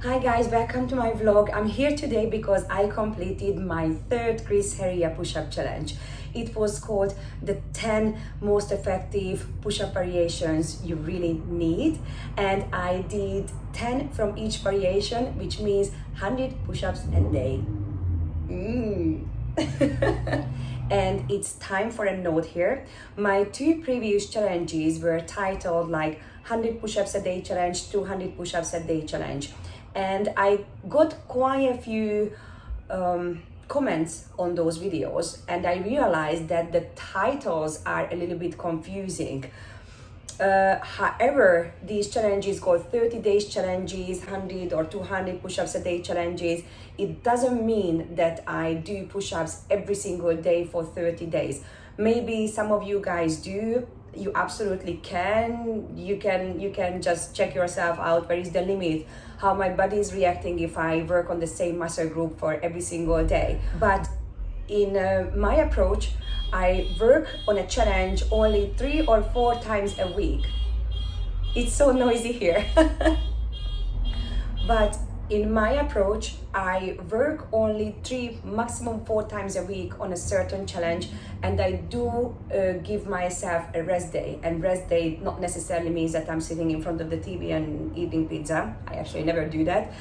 Hi guys, welcome to my vlog. I'm here today because I completed my third Chris Heria push-up challenge. It was called the 10 most effective push-up variations you really need, and I did 10 from each variation, which means 100 push-ups a day. And it's time for a note here. My two previous challenges were titled like 100 push-ups a day challenge, 200 push-ups a day challenge, and I got quite a few comments on those videos, and I realized that the titles are a little bit confusing. However, these challenges called 30 days challenges, 100 or 200 push-ups a day challenges, it doesn't mean that I do push-ups every single day for 30 days. Maybe some of you guys do. You absolutely can. You can just check yourself out. Where is the limit? How my body is reacting if I work on the same muscle group for every single day. But in my approach, I work on a challenge only 3 or 4 times a week. It's so noisy here. But in my approach, I work only 3, maximum 4 times a week on a certain challenge, and I do give myself a rest day. And rest day not necessarily means that I'm sitting in front of the TV and eating pizza. I actually never do that.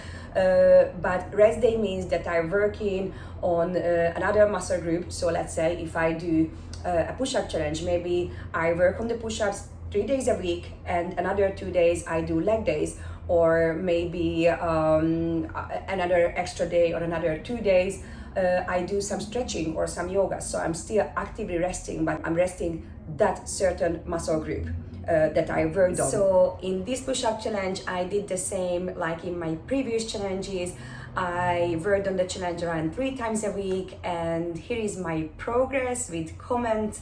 But rest day means that I'm working on another muscle group. So let's say if I do a push-up challenge, maybe I work on the push-ups 3 days a week, and another 2 days I do leg days, or maybe another extra day or another 2 days I do some stretching or some yoga. So I'm still actively resting, but I'm resting that certain muscle group that I worked on. So in this push-up challenge, I did the same like in my previous challenges. I worked on the challenge around 3 times a week, and here is my progress with comments,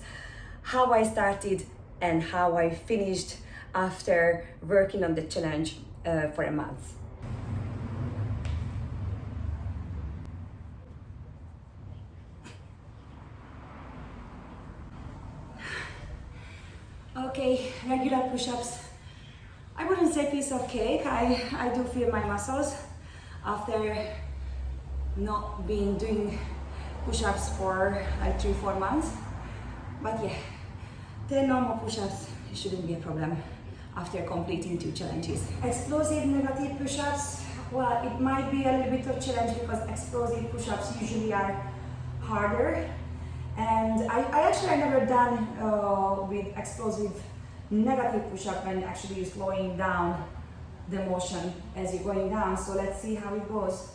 how I started and how I finished after working on the challenge for a month. Okay, regular push-ups. I wouldn't say piece of cake. I do feel my muscles after not being doing push-ups for like 3-4 months. But yeah, 10 normal push-ups, it shouldn't be a problem after completing 2 challenges. Explosive negative push-ups, well, it might be a little bit of challenge because explosive push-ups usually are harder. And I actually never done with explosive negative push-up when actually you're slowing down the motion as you're going down. So let's see how it goes.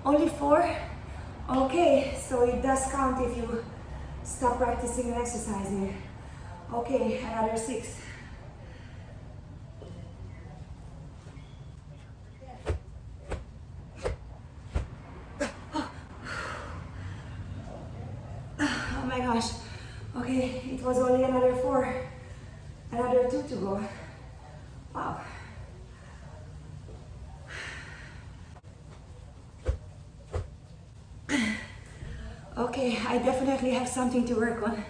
Only 4? Okay, so it does count if you stop practicing and exercising. Okay, another 6. Oh my gosh. Okay, it was only another 4. Another 2 to go. Wow. Okay, I definitely have something to work on.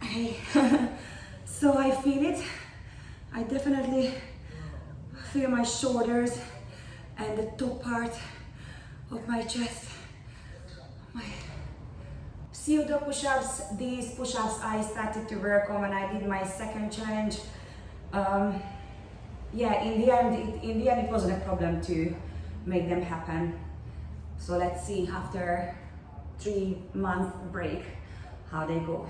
Okay, so I feel it. I definitely feel my shoulders and the top part of my chest. My pseudo push-ups, these push-ups I started to work on when I did my second challenge. Yeah, in the end it wasn't a problem to make them happen. So let's see after 3-month break how they go.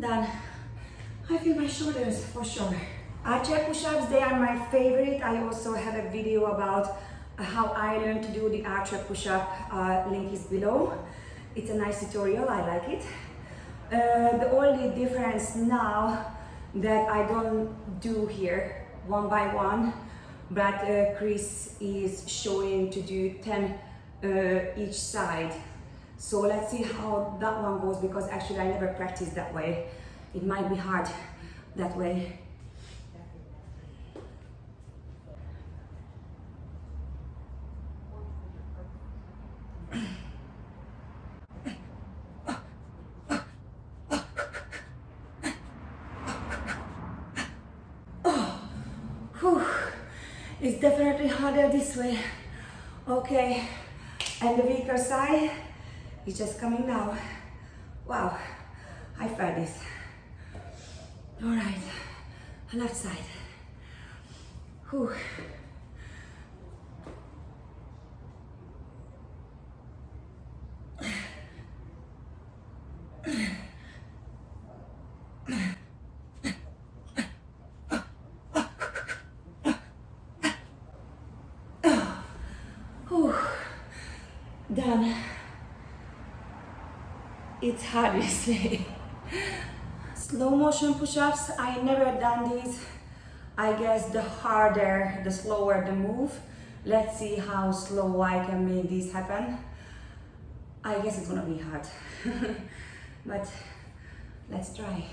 Done. I feel my shoulders for sure. Archer push-ups, they are my favorite. I also have a video about how I learned to do the archer push-up. Link is below. It's a nice tutorial, I like it. The only difference now that I don't do here one by one, but Chris is showing to do 10 each side. So let's see how that one goes, because actually I never practiced that way. It might be hard that way. Whew. It's definitely harder this way. Okay, and the weaker side is just coming now. Wow, I felt this. All right, left side. Whew. Done. It's hard this way. Slow motion push-ups, I never done these. I guess the harder, the slower the move. Let's see how slow I can make this happen. I guess it's gonna be hard, but let's try.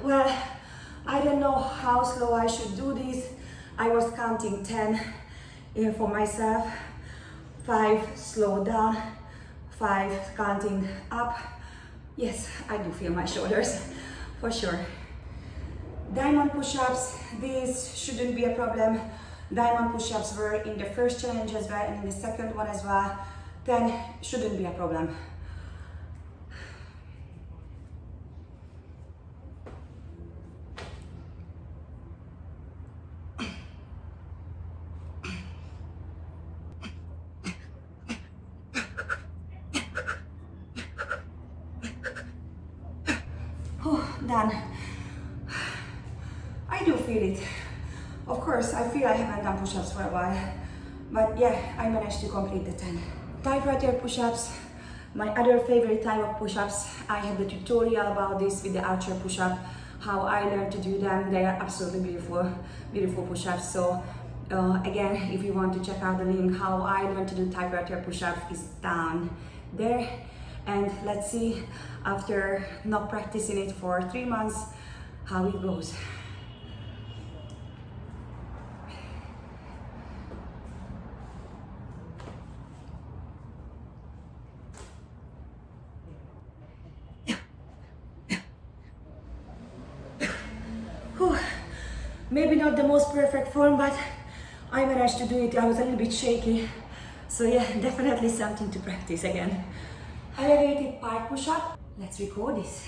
Well, I don't know how slow I should do this. I was counting 10 for myself, 5 slow down, 5 counting up. Yes, I do feel my shoulders, for sure. Diamond push-ups, these shouldn't be a problem. Diamond push-ups were in the first challenge as well, and in the second one as well. 10 shouldn't be a problem. Done. I do feel it. Of course, I feel I haven't done push-ups for a while, but yeah, I managed to complete the 10. Typewriter push-ups, my other favorite type of push-ups. I have the tutorial about this with the archer push-up, how I learned to do them. They are absolutely beautiful, beautiful push-ups. So again, if you want to check out the link, how I learned to do typewriter push-ups is down there. And let's see, after not practicing it for 3 months, how it goes. Whew. Maybe not the most perfect form, but I managed to do it. I was a little bit shaky. So yeah, definitely something to practice again. Elevated pike push-up. Let's record this.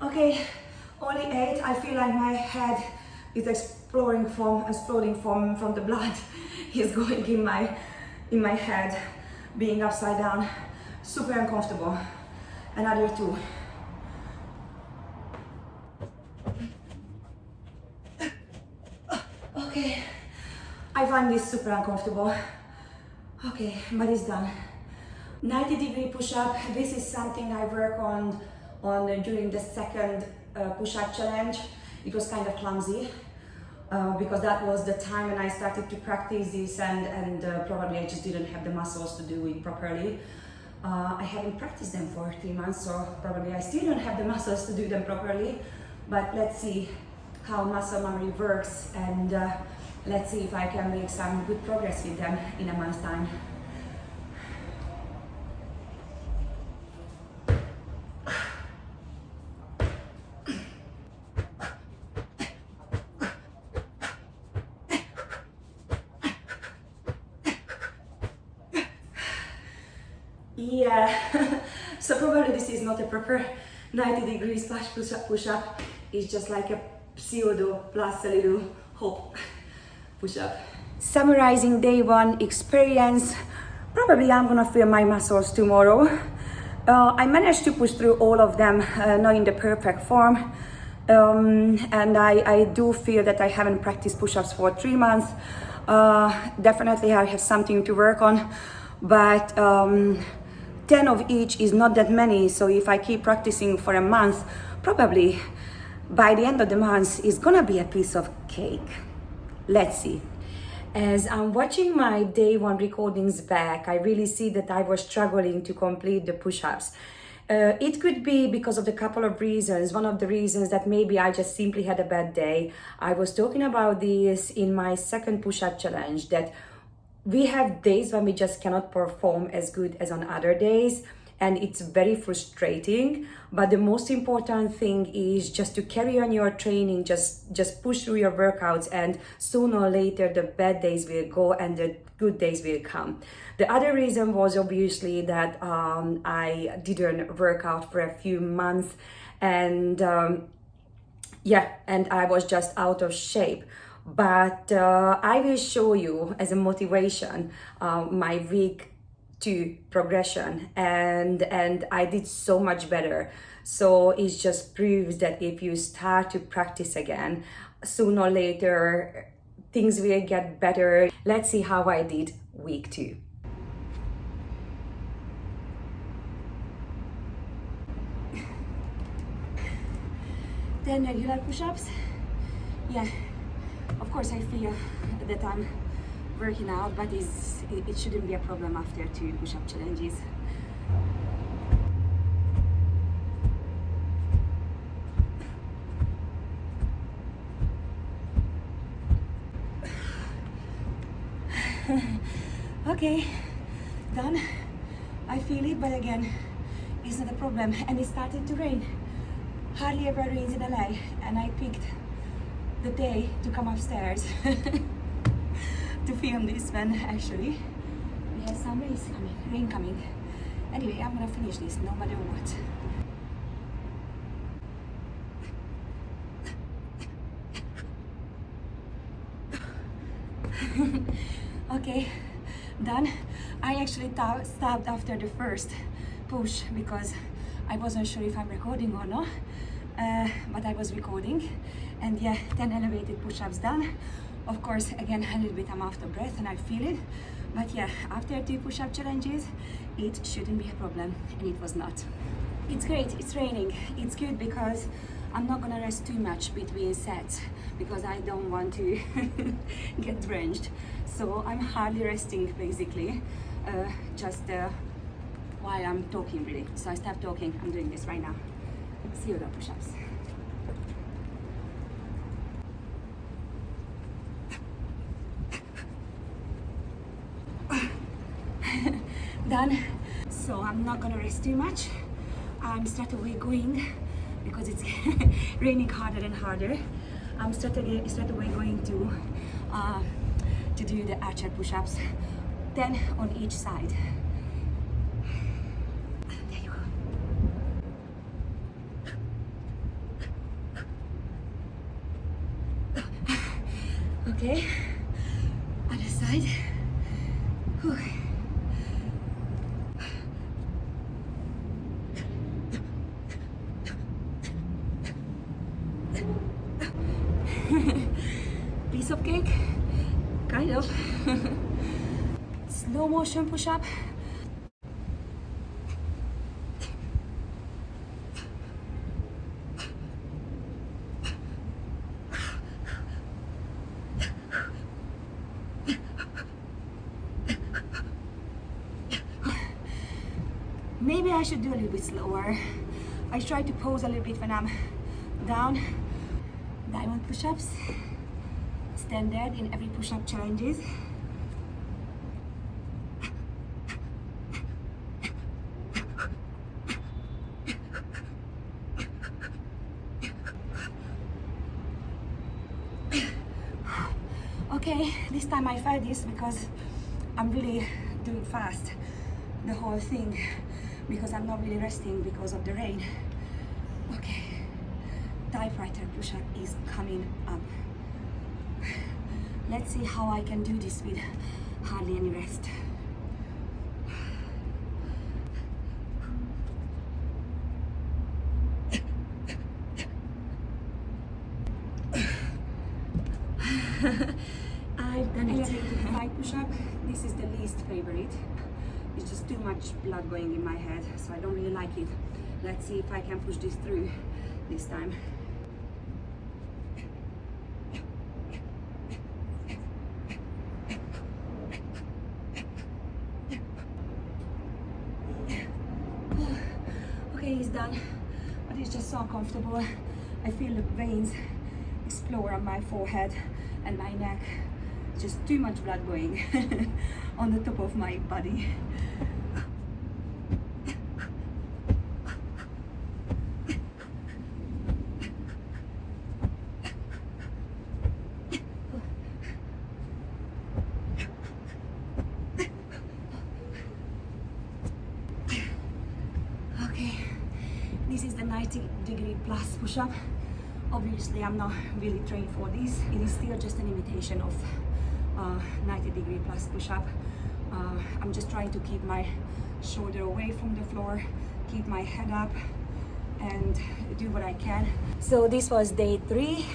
Okay, only 8. I feel like my head is exploding from the blood is going in my head, being upside down. Super uncomfortable. Another 2. Okay, I find this super uncomfortable. Okay, but it's done. 90-degree push-up. This is something I work on during the second push-up challenge. It was kind of clumsy because that was the time when I started to practice this, and probably I just didn't have the muscles to do it properly. I haven't practiced them for 3 months, so probably I still don't have the muscles to do them properly. But let's see how muscle memory works, and Let's see if I can make some good progress with them in a month's time. Yeah, so probably this is not a proper 90 degrees splash push-up. It's just like a pseudo plus a little hop push-up. Summarizing day one experience, probably I'm gonna feel my muscles tomorrow. I managed to push through all of them, not in the perfect form. And I do feel that I haven't practiced push-ups for 3 months. Definitely I have something to work on, but 10 of each is not that many, so if I keep practicing for a month, probably by the end of the month it's gonna be a piece of cake. Let's see. As I'm watching my day one recordings back, I really see that I was struggling to complete the push-ups. It could be because of a couple of reasons. One of the reasons that maybe I just simply had a bad day. I was talking about this in my second push-up challenge, that we have days when we just cannot perform as good as on other days, and it's very frustrating. But the most important thing is just to carry on your training, just push through your workouts, and sooner or later the bad days will go and the good days will come. The other reason was obviously that I didn't work out for a few months, and and I was just out of shape. But I will show you as a motivation my week 2 progression, and I did so much better. So it just proves that if you start to practice again, sooner or later things will get better. Let's see how I did week 2. 10 regular push-ups. Yeah. Of course, I feel that I'm working out, but it shouldn't be a problem after 2 push-up challenges. Okay, done. I feel it, but again, it's not a problem. And it started to rain. Hardly ever rains in LA, and I picked the day to come upstairs to film this when actually we have some rain coming. Anyway, I'm gonna finish this no matter what. Okay, done. I actually stopped after the first push because I wasn't sure if I'm recording or not, but I was recording. And yeah, 10 elevated push-ups done. Of course, again, a little bit I'm out of breath and I feel it. But yeah, after 2 push-up challenges, it shouldn't be a problem, and it was not. It's great, it's raining. It's good because I'm not gonna rest too much between sets because I don't want to get drenched. So I'm hardly resting basically, just while I'm talking really. So I stopped talking, I'm doing this right now. See you the push-ups. Done. So I'm not gonna rest too much. I'm straight away going because it's raining harder and harder. I'm straight away going to do the archer push-ups, 10 on each side. There you go. Okay, other side. Whew. Piece of cake, kind of. Slow motion push-up. Maybe I should do a little bit slower. I try to pose a little bit when I'm down. Diamond push-ups. standard in every push-up challenges. Okay, this time I felt this because I'm really doing fast the whole thing, because I'm not really resting because of the rain. Okay, typewriter push-up is coming up. Let's see how I can do this with hardly any rest. I've done it. Thigh push-up, this is the least favorite. It's just too much blood going in my head, so I don't really like it. Let's see if I can push this through this time. Okay, it's done, but it's just so uncomfortable. I feel the veins explode on my forehead and my neck. Just too much blood going on the top of my body. Okay, this is the 90-degree plus push-up. Obviously, I'm not really trained for this. It is still just an imitation of 90-degree plus push-up. I'm just trying to keep my shoulder away from the floor, keep my head up, and do what I can. So this was day 3.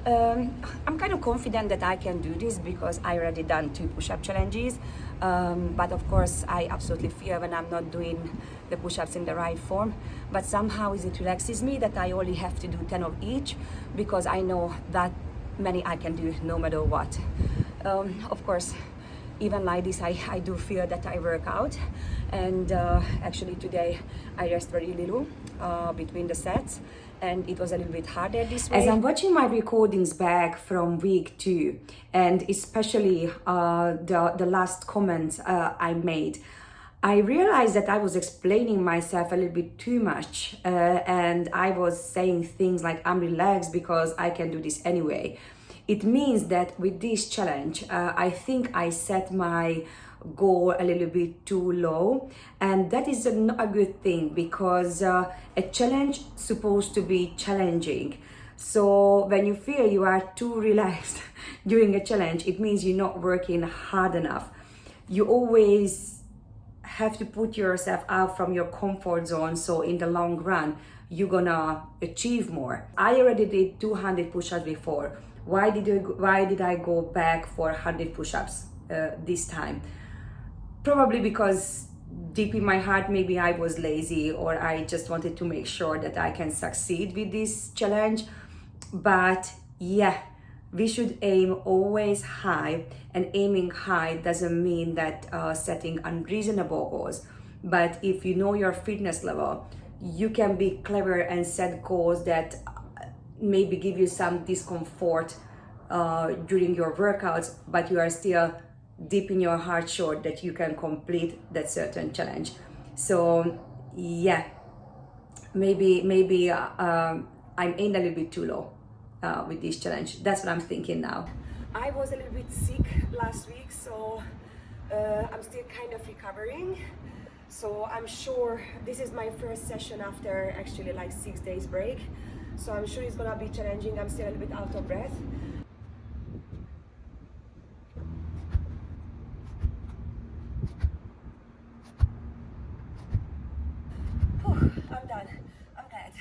I'm kind of confident that I can do this because I already done 2 push-up challenges. But of course, I absolutely fear when I'm not doing the push-ups in the right form. But somehow it relaxes me that I only have to do 10 of each, because I know that many I can do no matter what. Of course, even like this, I do feel that I work out. And actually today I rest very little between the sets, and it was a little bit harder this way. As I'm watching my recordings back from week 2, and especially the last comments I made, I realized that I was explaining myself a little bit too much, and I was saying things like I'm relaxed because I can do this anyway. It means that with this challenge, I think I set my goal a little bit too low, and that is not a good thing, because a challenge supposed to be challenging. So when you feel you are too relaxed during a challenge, it means you're not working hard enough. You always have to put yourself out from your comfort zone, so in the long run you're gonna achieve more. I already did 200 push-ups before. Why did I go back for 100 push-ups this time? Probably because deep in my heart, maybe I was lazy, or I just wanted to make sure that I can succeed with this challenge. But yeah, we should aim always high, and aiming high doesn't mean that setting unreasonable goals. But if you know your fitness level, you can be clever and set goals that maybe give you some discomfort during your workouts, but you are still deep in your heart sure that you can complete that certain challenge. So yeah, maybe I'm aimed a little bit too low with this challenge. That's what I'm thinking now. I was a little bit sick last week, so I'm still kind of recovering. So I'm sure this is my first session after actually like 6 days break. So I'm sure it's gonna be challenging. I'm still a little bit out of breath. Whew, I'm done. I'm glad.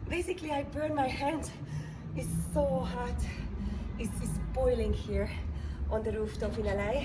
Basically, I burned my hand. It's so hot. It's boiling here on the rooftop in LA.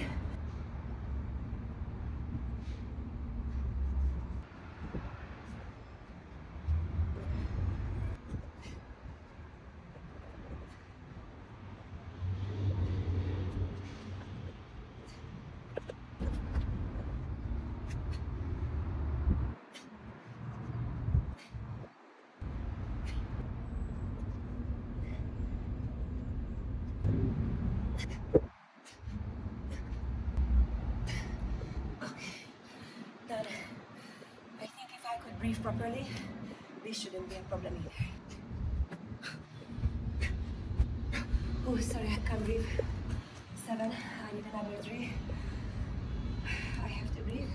properly, this shouldn't be a problem either. Oh, sorry, I can't breathe. 7, I need another 3. I have to breathe.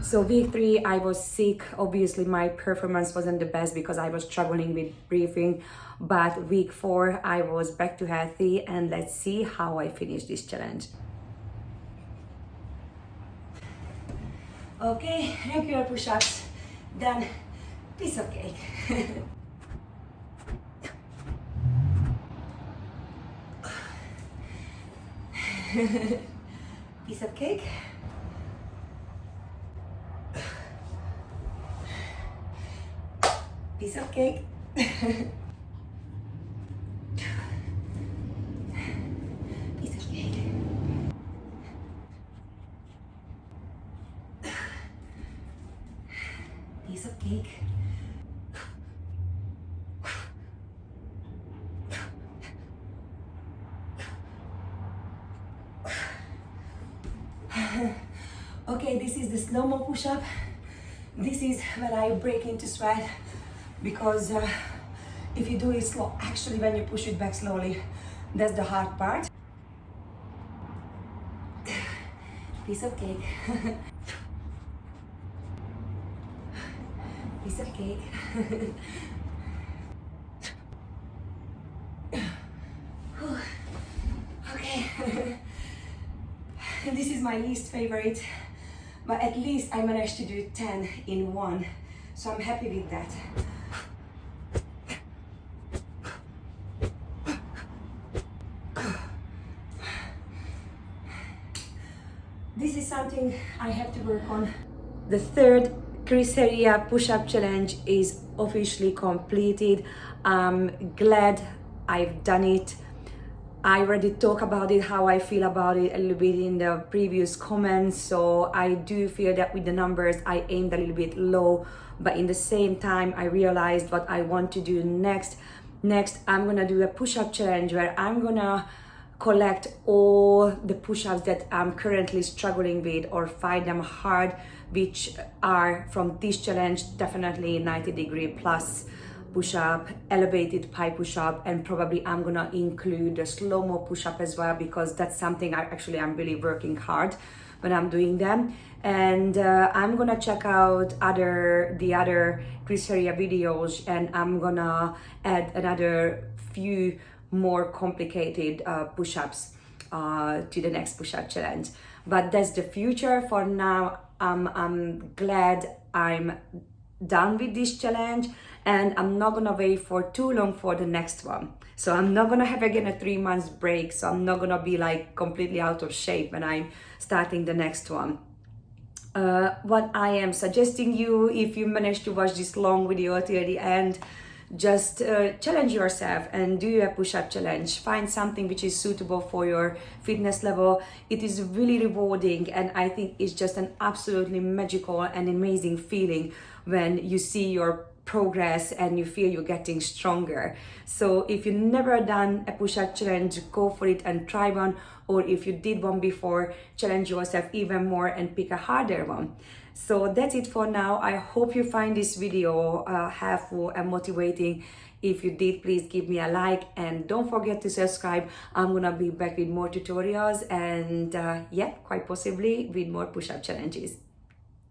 So week 3, I was sick. Obviously, my performance wasn't the best because I was struggling with breathing. But week 4, I was back to healthy, and let's see how I finish this challenge. Okay, regular push-ups, then piece of cake. Piece of cake. Piece of cake. Piece of cake. Piece of cake. Okay, this is the slow-mo push-up. This is when I break into sweat because if you do it slow, actually when you push it back slowly, that's the hard part. Piece of cake. Piece of cake. Okay. This is my least favorite, but at least I managed to do 10 in one, so I'm happy with that. This is something I have to work on. The third Chris Heria push-up challenge is officially completed. I'm glad I've done it. I already talked about it, how I feel about it a little bit in the previous comments. So I do feel that with the numbers, I aimed a little bit low, but in the same time, I realized what I want to do next. Next, I'm gonna do a push-up challenge where I'm gonna collect all the push-ups that I'm currently struggling with or find them hard, which are from this challenge, definitely 90-degree plus push-up, elevated pie push-up, and probably I'm gonna include the slow-mo push-up as well because that's something I'm really working hard when I'm doing them. And I'm gonna check out the other Chris Heria videos, and I'm gonna add another few more complicated push-ups to the next push-up challenge. But that's the future. For now, I'm glad I'm done with this challenge, and I'm not gonna wait for too long for the next one. So I'm not gonna have again a 3 months break, so I'm not gonna be like completely out of shape when I'm starting the next one. What I am suggesting you, if you manage to watch this long video till the end, just challenge yourself and do a push-up challenge. Find something which is suitable for your fitness level. It is really rewarding, and I think it's just an absolutely magical and amazing feeling when you see your progress and you feel you're getting stronger. So if you've never done a push-up challenge, go for it and try one. Or if you did one before, challenge yourself even more and pick a harder one. So that's it for now. I hope you find this video helpful and motivating. If you did, please give me a like and don't forget to subscribe. I'm gonna be back with more tutorials and quite possibly with more push-up challenges.